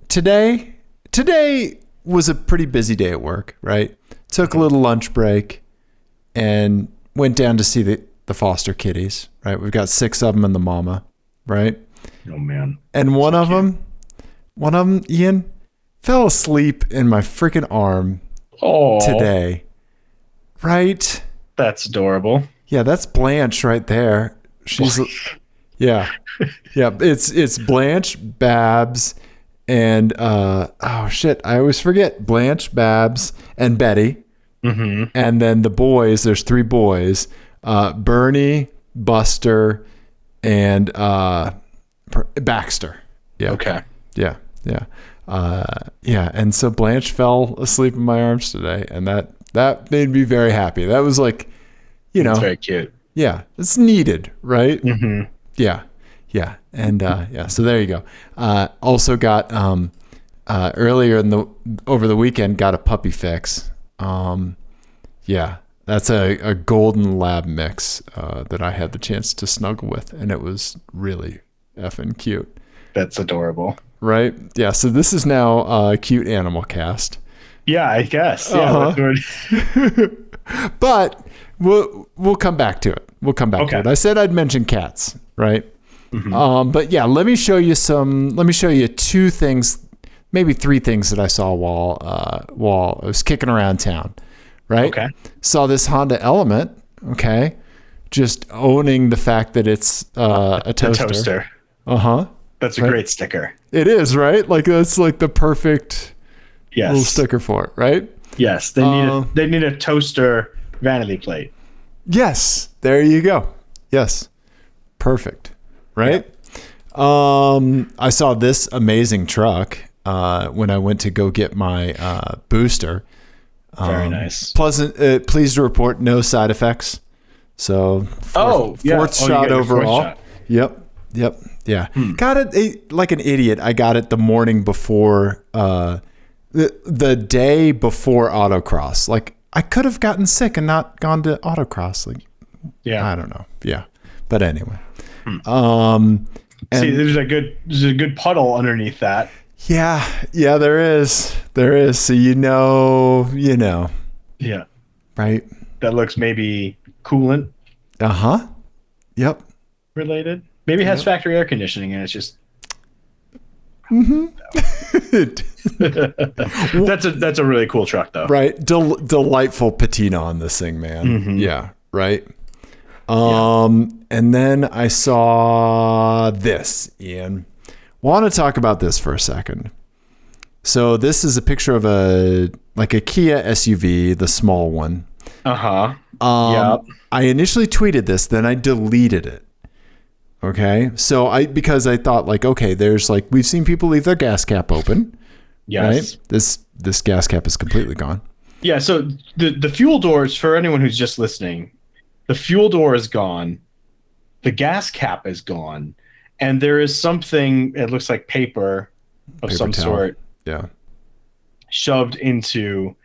B: Today was a pretty busy day at work, right? Took a little lunch break and went down to see the foster kitties, right? We've got 6 of them and the mama, right?
A: Oh man.
B: And one of them, Ian, fell asleep in my freaking arm today. Right?
A: That's adorable.
B: Yeah, that's Blanche right there. She's yeah. It's Blanche, Babs, and oh shit, I always forget Blanche, Babs, and Betty.
A: Mm-hmm.
B: And then the boys, there's 3 boys, Bernie, Buster, and Baxter. Yeah.
A: Okay.
B: Yeah. And so Blanche fell asleep in my arms today, and that made me very happy. That was like,
A: It's very cute.
B: Yeah, it's needed, right?
A: Mm-hmm.
B: Yeah. And so there you go. Also got earlier over the weekend, got a puppy fix. That's a golden lab mix that I had the chance to snuggle with, and it was really effing cute.
A: That's adorable.
B: Right? Yeah, so this is now a cute animal cast.
A: Yeah, I guess. Yeah.
B: But we'll come back to it. To it. I said I'd mention cats, right? Mm-hmm. But yeah, let me show you 2 things, maybe 3 things that I saw while I was kicking around town, right?
A: Okay.
B: Saw this Honda Element, okay? just owning the fact that it's a toaster.
A: The toaster.
B: Uh-huh.
A: That's a great sticker.
B: It is, right? Like that's like the perfect little sticker for it, right?
A: Yes, they need a toaster vanity plate.
B: Yes, there you go. Yes, perfect, right? I saw this amazing truck when I went to go get my booster.
A: Very nice.
B: Pleasant. Pleased to report, no side effects. So fourth shot overall. Fourth shot. Yep. Yeah. Got it like an idiot. I got it the morning before, the day before autocross. Like I could have gotten sick and not gone to autocross. Like, I don't know. Yeah. But anyway.
A: See, there's a good puddle underneath that.
B: Yeah, there is. So you know.
A: Yeah.
B: Right.
A: That looks maybe coolant.
B: Yep.
A: Related. Maybe it has factory air conditioning and it's just. That's a really cool truck though.
B: Right. Delightful patina on this thing, man. Yeah. Right. And then I saw this, Ian. Want to talk about this for a second. So this is a picture of a Kia SUV, the small one.
A: Yep.
B: I initially tweeted this, then I deleted it. Okay. So because I thought like, okay, there's like, we've seen people leave their gas cap open.
A: Yes.
B: Right? This gas cap is completely gone.
A: Yeah. So the fuel doors, for anyone who's just listening, the fuel door is gone. The gas cap is gone. And there is something, it looks like paper of some sort.
B: Yeah.
A: Shoved into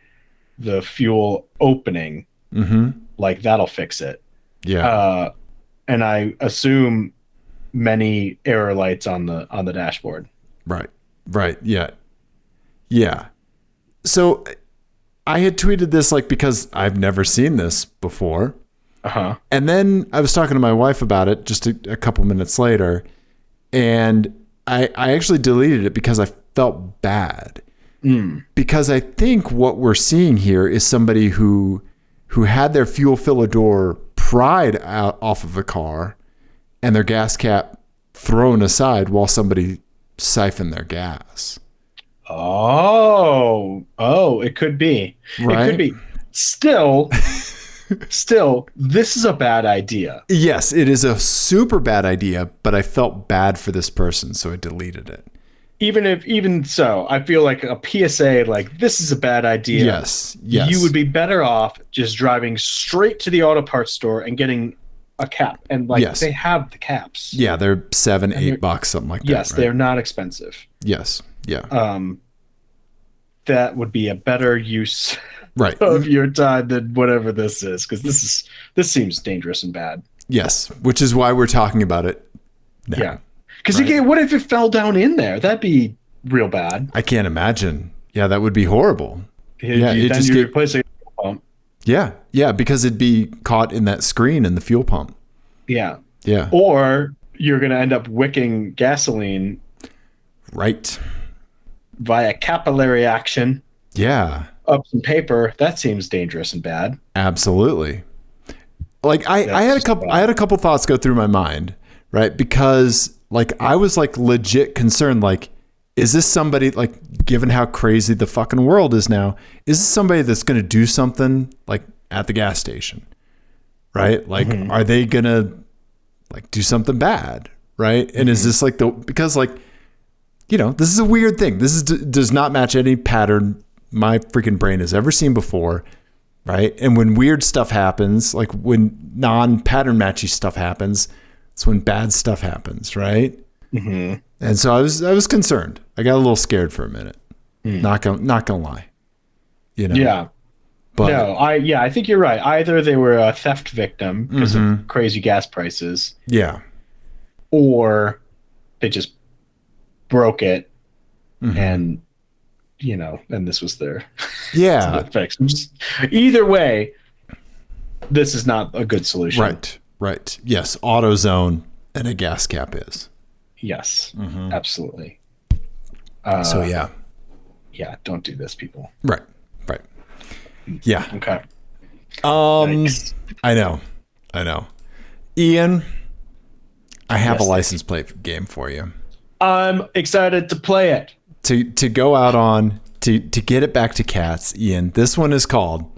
A: the fuel opening. Like that'll fix it.
B: Yeah.
A: And I assume many error lights on the dashboard.
B: Right. Yeah. So I had tweeted this like because I've never seen this before. And then I was talking to my wife about it just a couple minutes later, and I actually deleted it because I felt bad. Because I think what we're seeing here is somebody who had their fuel filler door pried out off of the car and their gas cap thrown aside while somebody siphoned their gas.
A: Oh, it could be. Right? It could be. Still, this is a bad idea.
B: Yes, it is a super bad idea, but I felt bad for this person, so I deleted it.
A: Even so, I feel like a PSA, like this is a bad idea.
B: Yes.
A: You would be better off just driving straight to the auto parts store and getting a cap. And they have the caps.
B: Yeah, they're $7-8, something like that.
A: Yes, right? They're not expensive.
B: Yes. Yeah.
A: That would be a better use
B: of
A: your time than whatever this is, because this seems dangerous and bad.
B: Yes, which is why we're talking about it now. Yeah.
A: Because again, what if it fell down in there? That'd be real bad.
B: I can't imagine. Yeah, that would be horrible.
A: You replace a fuel pump.
B: Yeah, because it'd be caught in that screen in the fuel pump.
A: Yeah.
B: Yeah.
A: Or you're going to end up wicking gasoline.
B: Right.
A: Via capillary action.
B: Yeah.
A: Up some paper. That seems dangerous and bad.
B: Absolutely. Like I had a couple thoughts go through my mind, right? Because like I was like legit concerned, like, is this somebody, like, given how crazy the fucking world is now, is this somebody that's going to do something like at the gas station, right? Like, are they going to like do something bad, right? And is this like because like, you know, this is a weird thing. This does not match any pattern my freaking brain has ever seen before, right? And when weird stuff happens, like when non-pattern matchy stuff happens, it's when bad stuff happens, right? And so I was concerned. I got a little scared for a minute. Not gonna lie, you know. Yeah, but
A: no, I think you're right. Either they were a theft victim because of crazy gas prices.
B: Yeah,
A: or they just broke it, and you know, and this was their fix. Either way, this is not a good solution.
B: Right. Yes, AutoZone and a gas cap is.
A: Yes, absolutely.
B: So yeah,
A: don't do this, people.
B: Right. Yeah.
A: Okay.
B: Yikes. I know. Ian, I have
A: Yes,
B: a license plate game for you.
A: I'm excited to play it.
B: To go out on, to get it back to cats, Ian, this one is called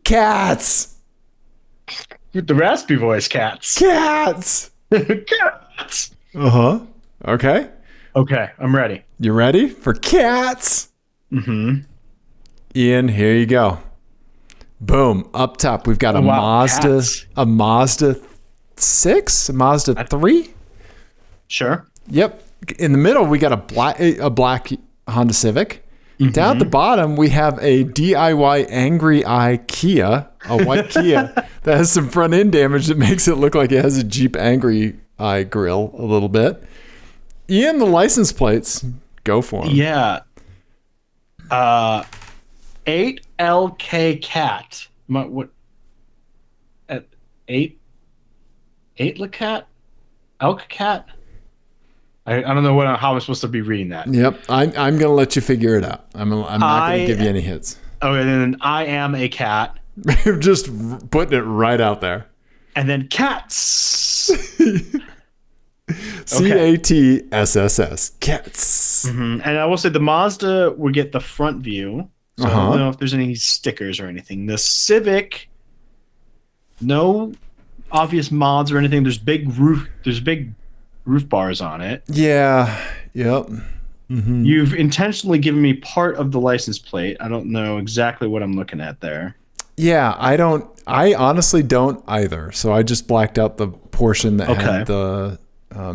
B: Cats.
A: With the raspy voice, cats.
B: Cats.
A: Cats.
B: Uh-huh. Okay.
A: Okay, I'm ready.
B: You ready for Cats?
A: Mm-hmm.
B: Ian, here you go. Boom. Up top, we've got
A: Cats.
B: a Mazda 6, a Mazda 3.
A: Sure.
B: Yep. In the middle, we got a black Honda Civic. Mm-hmm. Down at the bottom, we have a DIY Angry Eye Kia, a white Kia that has some front end damage that makes it look like it has a Jeep Angry Eye grill a little bit. Ian, the license plates, go for them.
A: Yeah. 8LK Cat. What? At 8 la Cat? Elk Cat? I don't know how I'm supposed to be reading that.
B: Yep, I'm gonna let you figure it out. I'm not gonna give you any hints.
A: Okay, then I am a cat.
B: Just putting it right out there.
A: And then cats.
B: CATSSS. Cats.
A: Mm-hmm. And I will say the Mazda would get the front view. So I don't know if there's any stickers or anything. The Civic, no obvious mods or anything. There's big roof bars on it.
B: Yeah. Yep. Mm-hmm.
A: You've intentionally given me part of the license plate. I don't know exactly what I'm looking at there.
B: Yeah, I honestly don't either. So I just blacked out the portion that had the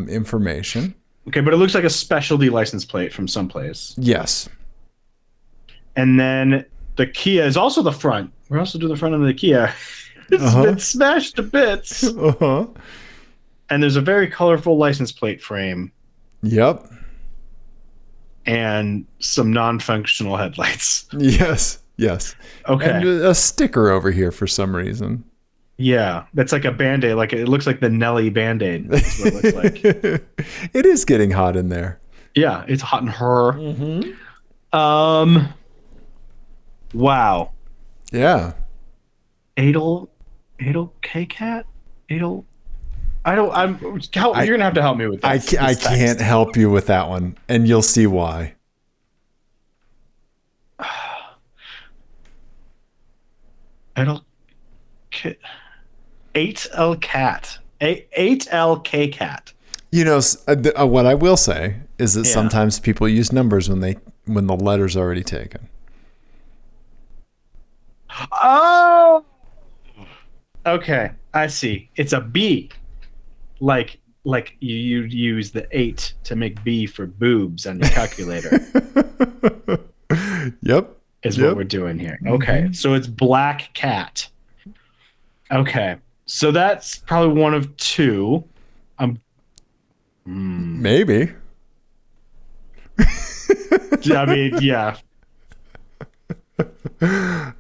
B: information.
A: Okay, but it looks like a specialty license plate from someplace.
B: Yes.
A: And then the Kia is also the front. We're also doing the front of the Kia. It's been smashed to bits.
B: Uh-huh.
A: And there's a very colorful license plate frame.
B: Yep.
A: And some non-functional headlights.
B: Yes. Yes.
A: Okay.
B: And a sticker over here for some reason.
A: Yeah. That's like a Band-Aid. Like it looks like the Nelly Band-Aid. That's what it looks like.
B: It is getting hot in there.
A: Yeah. It's hot in her.
B: Mm-hmm.
A: Wow.
B: Yeah.
A: Adel K-Cat? Adel... you're gonna have to help me with this.
B: I can't help you with that one, and you'll see why.
A: Adel 8L Cat. 8LK Cat.
B: You know, what I will say is that sometimes people use numbers when the letter's already taken.
A: Oh. Okay, I see. It's a B. Like you use the 8 to make B for boobs on your calculator.
B: Yep.
A: Is what we're doing here. Okay. So it's Black Cat. Okay. So that's probably one of two.
B: Maybe.
A: I mean, yeah.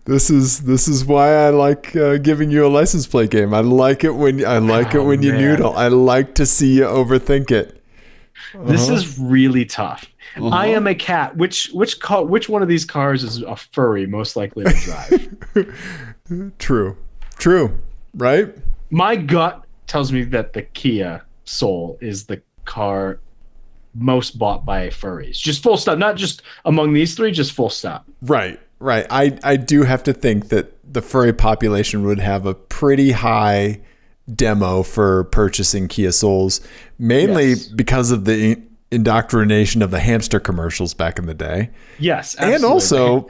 B: This is why I like giving you a license plate game. I like it when you noodle. I like to see you overthink it.
A: This is really tough. I am a cat. Which one of these cars is a furry most likely to drive?
B: True. Right?
A: My gut tells me that the Kia Soul is the car most bought by furries. Just full stop. Not just among these three, just full stop.
B: Right. I do have to think that the furry population would have a pretty high demo for purchasing Kia Souls, mainly because of the indoctrination of the hamster commercials back in the day.
A: Yes, absolutely.
B: And also,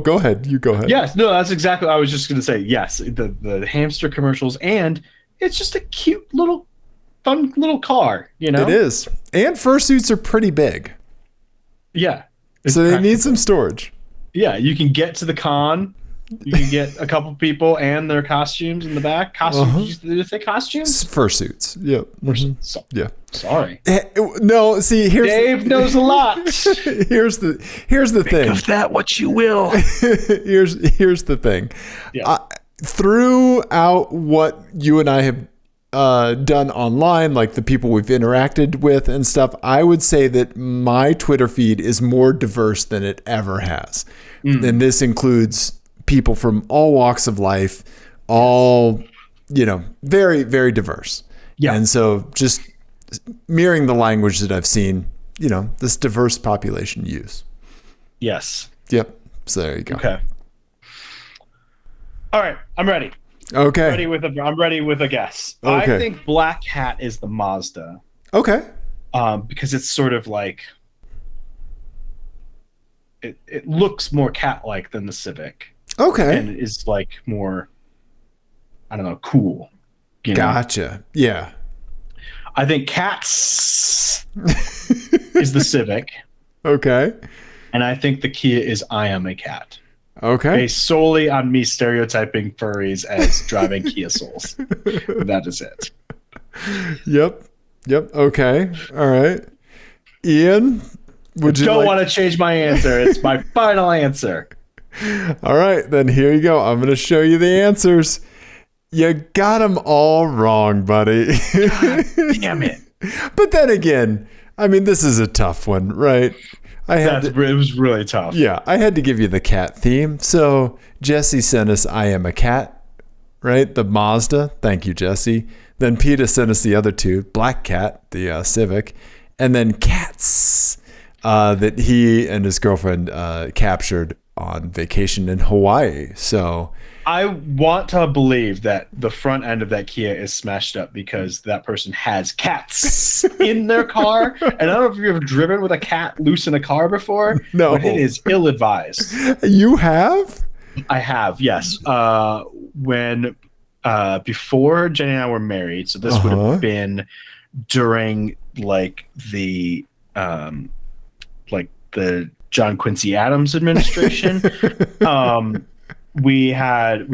B: go ahead. You go ahead.
A: Yes, no, that's exactly what I was just going to say. Yes, the hamster commercials, and it's just a cute little, fun little car. You know,
B: it is. And fursuits are pretty big.
A: Yeah,
B: so they need some storage.
A: Yeah, you can get to the con. You can get a couple people and their costumes in the back. Costumes? Did you say costumes?
B: Fursuits. Yep. Yeah.
A: Sorry.
B: No. See,
A: Dave knows a lot.
B: Here's the thing.
A: Think of that what you will.
B: Here's the thing.
A: Yeah.
B: Throughout what you and I have done online, like the people we've interacted with and stuff, I would say that my Twitter feed is more diverse than it ever has. And this includes people from all walks of life, all very, very diverse.
A: Yeah.
B: And so just mirroring the language that I've seen, this diverse population use.
A: Yes.
B: Yep. So there you go.
A: Okay. All right. I'm ready.
B: Okay.
A: I'm ready with a guess.
B: Okay.
A: I think Black Cat is the Mazda.
B: Okay.
A: Because it's sort of like it looks more cat-like than the Civic.
B: Okay.
A: And is like more, I don't know, cool.
B: Gotcha. Yeah.
A: I think Cats is the Civic.
B: Okay.
A: And I think the Kia is I am a cat.
B: Okay.
A: Based solely on me stereotyping furries as driving Kia Souls. That is it.
B: Yep. Okay. All right. Ian, would you
A: don't want to change my answer. It's my final answer.
B: All right, then here you go. I'm going to show you the answers. You got them all wrong, buddy.
A: God damn it.
B: But then again, I mean, this is a tough one, right?
A: It was really tough.
B: Yeah, I had to give you the cat theme. So Jesse sent us I Am a Cat, right? The Mazda. Thank you, Jesse. Then Peter sent us the other two, Black Cat, the Civic, and then Cats that he and his girlfriend captured on vacation in Hawaii. So
A: I want to believe that the front end of that Kia is smashed up because that person has cats in their car. And I don't know if you've ever driven with a cat loose in a car before.
B: No.
A: But it is ill-advised.
B: You have?
A: I have, yes. When before Jenny and I were married, so this would have been during like the John Quincy Adams administration. We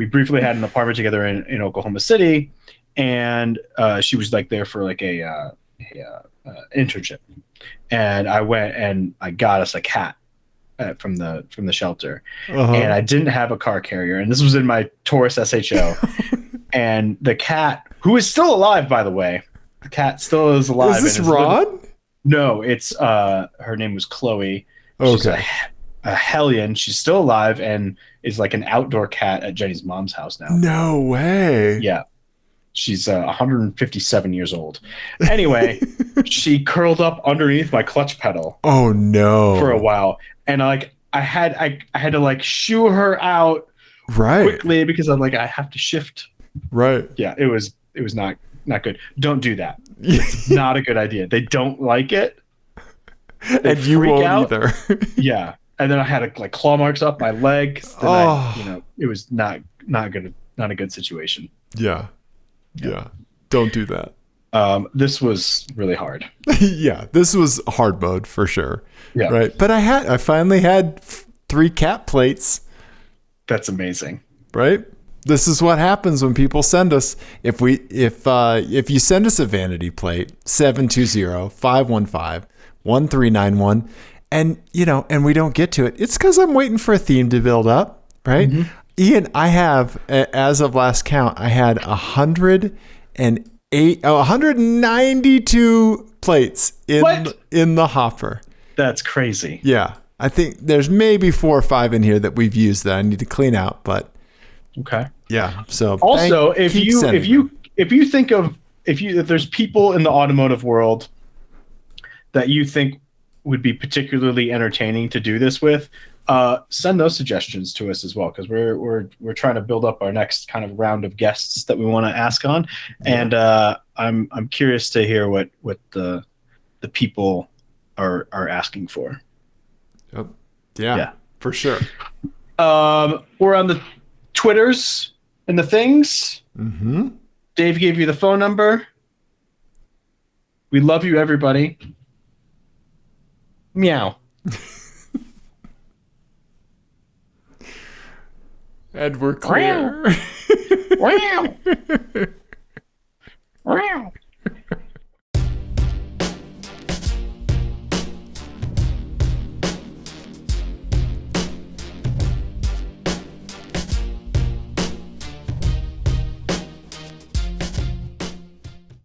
A: briefly had an apartment together in Oklahoma City, and she was like there for like a internship, and I went and I got us a cat from the shelter, and I didn't have a car carrier, and this was in my Taurus SHO, and the cat, who is still alive, by the way, the cat still is alive.
B: Is this Ron?
A: No, it's her name was Chloe. She's a hellion. She's still alive and is like an outdoor cat at Jenny's mom's house now.
B: No way.
A: Yeah. She's 157 years old. Anyway, she curled up underneath my clutch pedal.
B: Oh no.
A: For a while. And like I had to like shoo her out quickly because I'm like, I have to shift.
B: Right.
A: Yeah, it was not good. Don't do that. It's not a good idea. They don't like it.
B: And you won't either.
A: Yeah. And then I had like claw marks up my leg. Then it was not good. Not a good situation.
B: Yeah. Don't do that.
A: This was really hard.
B: Yeah, this was hard mode for sure.
A: Yeah.
B: Right. But I finally had 3 cat plates.
A: That's amazing.
B: Right? This is what happens when people send us. If you send us a vanity plate, 720-515-1391, and we don't get to it, it's because I'm waiting for a theme to build up, right? Mm-hmm. Ian, I have, as of last count, I had 192 plates in the hopper.
A: That's crazy.
B: Yeah. I think there's maybe 4 or 5 in here that we've used that I need to clean out, but
A: okay.
B: Yeah. So
A: also, if there's people in the automotive world that you think would be particularly entertaining to do this with, send those suggestions to us as well, because we're trying to build up our next kind of round of guests that we want to ask on, and I'm curious to hear what the people are asking for.
B: Yep. Yeah, for sure.
A: We're on the Twitters and the things.
B: Mm-hmm.
A: Dave gave you the phone number. We love you, everybody. Meow.
B: And we're clear.
A: Wow. Wow. Wow.